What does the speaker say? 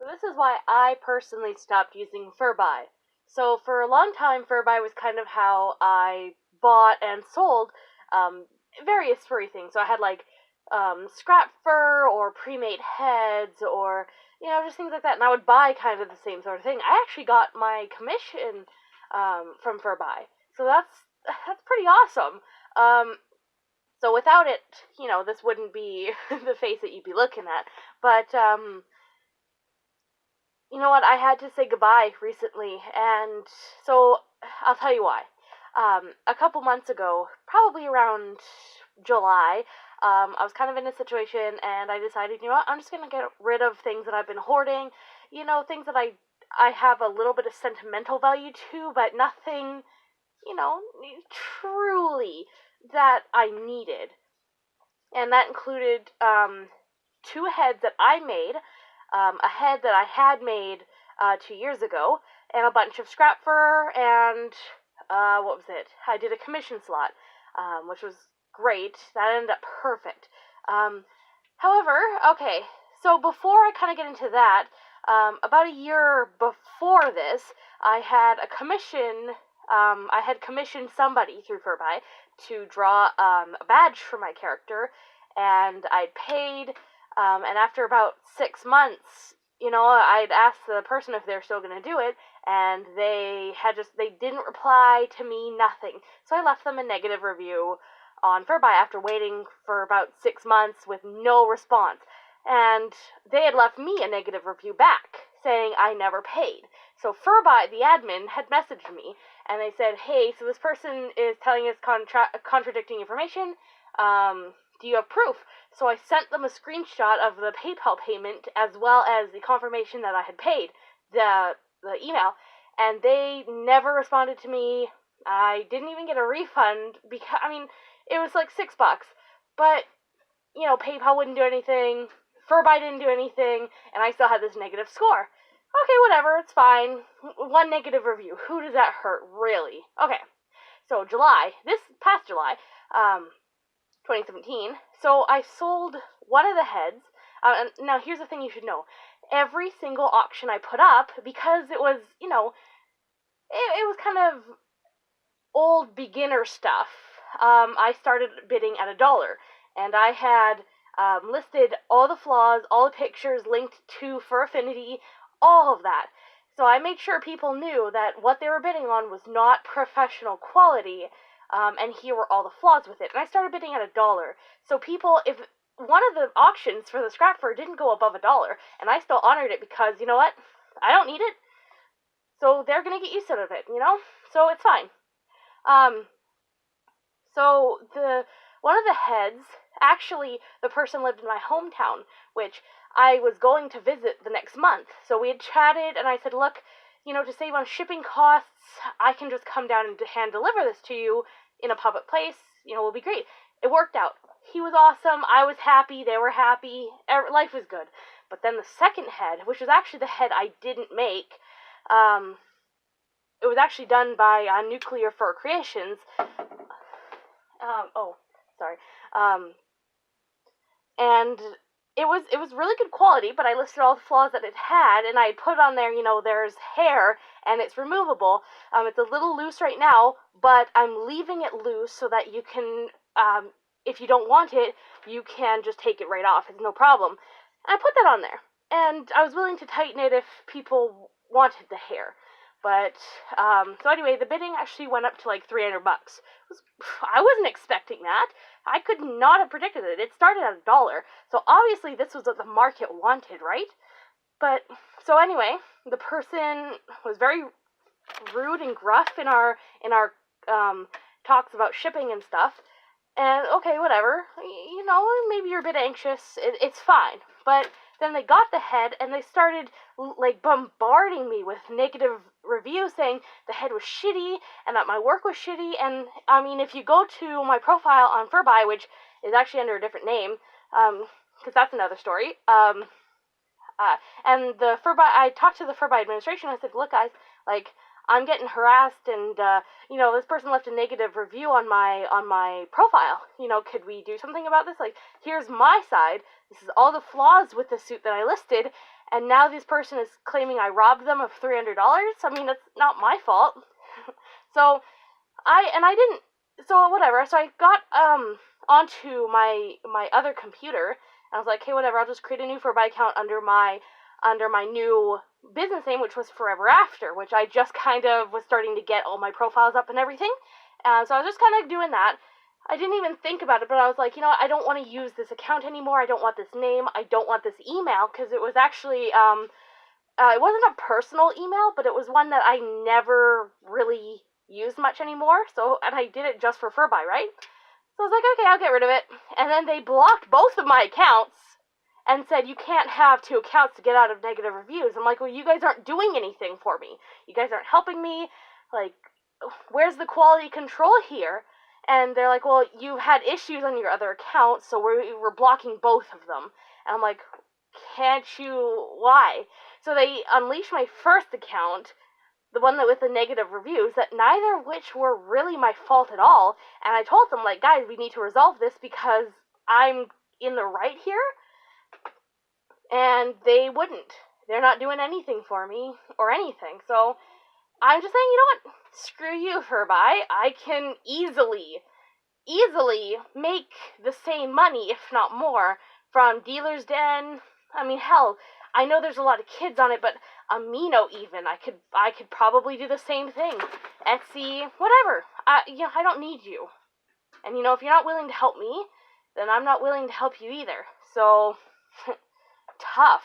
So this is why I personally stopped using FurBuy. So for a long time, FurBuy was kind of how I bought and sold various furry things. So I had like scrap fur or pre-made heads or, just things like that. And I would buy kind of the same sort of thing. I actually got my commission from FurBuy. So that's pretty awesome. So without it, this wouldn't be the face that you'd be looking at. But, you know what, I had to say goodbye recently, and so I'll tell you why. A couple months ago, probably around July, I was kind of in a situation, and I decided, I'm just going to get rid of things that I've been hoarding, things that I have a little bit of sentimental value to, but nothing, truly that I needed. And that included 2 heads that I made, a head that I had made 2 years ago, and a bunch of scrap fur, and what was it? I did a commission slot, which was great. That ended up perfect. However, okay, so before I kind of get into that, about a year before this, I had commissioned somebody through FurBuy to draw a badge for my character, and I'd paid, and after about 6 months, I'd asked the person if they're still going to do it, and they didn't reply to me, nothing. So I left them a negative review on FurBuy after waiting for about 6 months with no response. And they had left me a negative review back, saying I never paid. So FurBuy, the admin, had messaged me, and they said, hey, so this person is telling us contradicting information, do you have proof? So I sent them a screenshot of the PayPal payment as well as the confirmation that I had paid, the email, and they never responded to me. I didn't even get a refund because, it was like $6, but, PayPal wouldn't do anything, FurBuy didn't do anything, and I still had this negative score. Okay, whatever, it's fine. 1 negative review. Who does that hurt, really? Okay, so this past July, 2017, so I sold one of the heads, and now here's the thing you should know. Every single auction I put up, because it was, it was kind of old beginner stuff, I started bidding at $1, and I had listed all the flaws, all the pictures linked to FurAffinity, all of that. So I made sure people knew that what they were bidding on was not professional quality, and here were all the flaws with it. And I started bidding at $1. So people, if one of the auctions for the scrap fur didn't go above $1, and I still honored it because, you know what, I don't need it, so they're going to get used out of it, so it's fine. So one of the heads, actually, the person lived in my hometown, which I was going to visit the next month. So we had chatted, and I said, look, to save on shipping costs, I can just come down and hand deliver this to you in a public place, will be great. It worked out. He was awesome, I was happy, they were happy, life was good. But then the second head, which was actually the head I didn't make, it was actually done by Nuclear Fur Creations. And it was really good quality, but I listed all the flaws that it had, and I put on there, there's hair, and it's removable. It's a little loose right now, but I'm leaving it loose so that you can, if you don't want it, you can just take it right off. It's no problem. And I put that on there, and I was willing to tighten it if people wanted the hair. But, so anyway, the bidding actually went up to like $300. I wasn't expecting that. I could not have predicted it. It started at $1. So obviously this was what the market wanted, right? But, so anyway, the person was very rude and gruff in our talks about shipping and stuff. And, okay, whatever. Maybe you're a bit anxious. It's fine. But then they got the head, and they started, bombarding me with negative reviews saying the head was shitty, and that my work was shitty, and, if you go to my profile on FurBuy, which is actually under a different name, because that's another story, and the FurBuy, I talked to the FurBuy administration, I said, look, guys, I'm getting harassed, and, this person left a negative review on my profile. Could we do something about this? Here's my side. This is all the flaws with the suit that I listed, and now this person is claiming I robbed them of $300. I mean, that's not my fault. So I didn't, so whatever. So I got onto my other computer, and I was like, hey, whatever, I'll just create a new FurBuy account under my new business name, which was FurEverAfter, which I just kind of was starting to get all my profiles up and everything. So I was just kind of doing that. I didn't even think about it, but I was like, you know what, I don't want to use this account anymore. I don't want this name. I don't want this email, because it was actually, it wasn't a personal email, but it was one that I never really used much anymore. So, and I did it just for FurBuy, right? So I was like, okay, I'll get rid of it. And then they blocked both of my accounts and said, you can't have two accounts to get out of negative reviews. I'm like, well, you guys aren't doing anything for me. You guys aren't helping me. Like, where's the quality control here? And they're like, well, you had issues on your other account, so we're blocking both of them. And I'm like, can't you, why? So they unleashed my first account, the one that with the negative reviews, that neither of which were really my fault at all. And I told them, like, guys, we need to resolve this because I'm in the right here. And they wouldn't. They're not doing anything for me or anything. So I'm just saying, you know what? Screw you, FurBuy. I can easily make the same money, if not more, from Dealer's Den. I mean, hell, I know there's a lot of kids on it, but Amino even, I could probably do the same thing. Etsy, whatever. I don't need you. And if you're not willing to help me, then I'm not willing to help you either. So, tough.